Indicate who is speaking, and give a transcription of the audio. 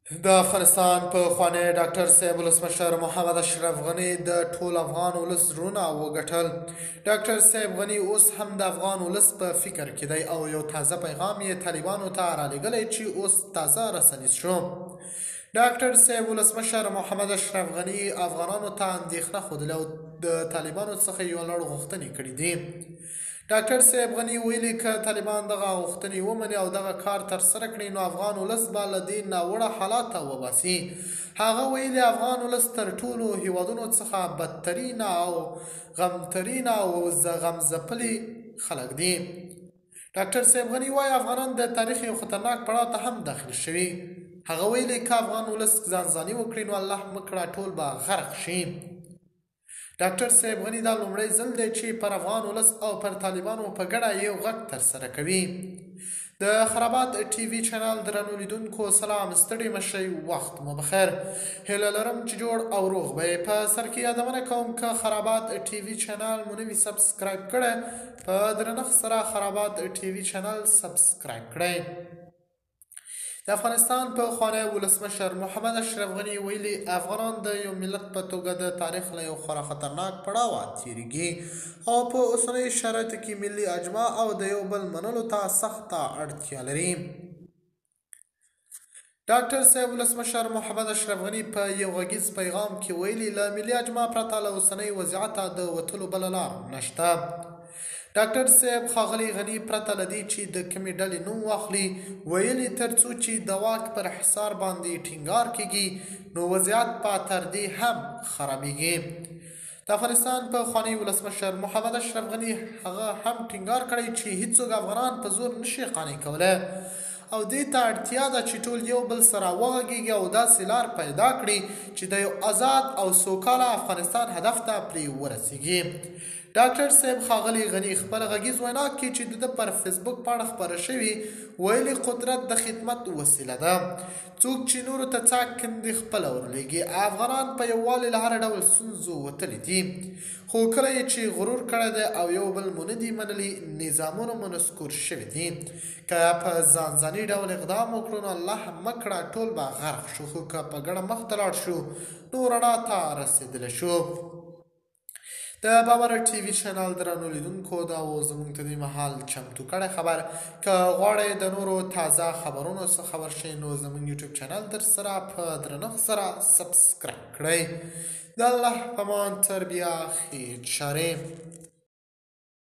Speaker 1: د افغانستان پخوانی ډاکټر صاحب ولسمشر محمد اشرف غني د ټول افغان ولس زړونه وګټل. ډاکټر صاحب غني اوس هم د افغان ولس په فکر کې دی او یو تازه پیغام یې طالبانو ته رالېږلی چې اوس تازه رسنیز شو. ډاکټر صاحب ولسمشر محمد اشرف غني افغانانو ته اندېښنه ښودلې او د طالبانو څخه یو لړ غوښتنې کړي دي. ډاکټر صاحب غني ویلي که طالبان دغه غوښتنې ومني او دغه کار ترسره کړي نو افغان ولس به له دې ناوړه حالاته وباسي. هغه ویلي افغان ولس تر ټولو هیوادونو څخه بدترین او غمترین او غمځپلي خلک دي. ډاکټر صاحب غني وایي افغانان د تاریخ یو خطرناک پړاو ته هم داخل شوي. هغه ویلي که افغان ولس ځانځاني وکړي نو الله مکړه ټول به غرق شي. ډاکټر صاحب غني دا لومړی ځل دی چې پر افغان ولس او پر طالبانو په ګډه یو غږ ترسره کوي. د خرابات ټي وي چینل درنو لیدونکو سلام، ستړي مشئ، وخت مو بخیر. هیله لرم چې جوړ او روغ به یې. په سر کې یادونه کوم که خرابات ټي وي چینل مو نه وي سبسکرایب کړی، په درنښت سره خرابات ټي وي چینل سبسکرایب کړئ. د افغانستان پخوانی ولسمشر محمد اشرف غني ویلي افغانان د یو ملت په توګه د تاریخ له یو خورا خطرناک پړاوه تیریږي او په اوسنیو شرایطو کې ملي اجماع او د یو بل منلو ته سخته اړتیا لري. ډاکټر صاحب ولسمشر محمد اشرف غني په یو غږیز پیغام کې ویلي له ملي اجماع پرته له اوسنۍ وضعیته د وتلو بله لار نشته. ډاکټر صاحب ښاغلي غني پرته له دې چې د کومې ډلې نوم واخلي ویلي تر څو چې د واک پر حصار باندې ټینګار کیږي نو وضعیت په تر دې هم خرابیږي. د افغانستان پخوانی ولسمشر محمد اشرف غني هغه هم ټینګار کړی چې هیڅوک افغانان په زور نشي قانع کولی او دې ته اړتیا ده چې ټول یو بل سره وغږیږي او داسې لار پیدا کړي چې د یو آزاد او سوکاله افغانستان هدف ته پرې ورسیږي. ډاکټر صاحب ښاغلي غني خپل غږیز وینا کې چې د پر فیسبوک پاڼه خپره شوي ویلي قدرت د خدمت وسیله ده. څوک چې نورو ته څاک کندي خپله ورلېږي. افغانان په یووالي له هر ډول ستونزو وتلي دي خو کله یې چې غرور کړی دی او یو بل مو نه دي منلي نظامونه مو نسکور شوي دي. که په ځانځاني ډول اقدام وکړو نو الله مکړه ټول به غرق شو، خو که په ګډه مخ ته لاړ شو نو رڼا ته رسېدلی شو. د باور ټي وي چینل درنو لیدونکو دا و زموږ ته دې مهال چمتو کړی خبر. که غواړئ د نورو تازه خبرونو څخه خبر شئ نو زموږ یوټیوب چینل در سره په درنښت سره سبسکرایب کړئ. د الله په امان، تربیه، خیر چارې.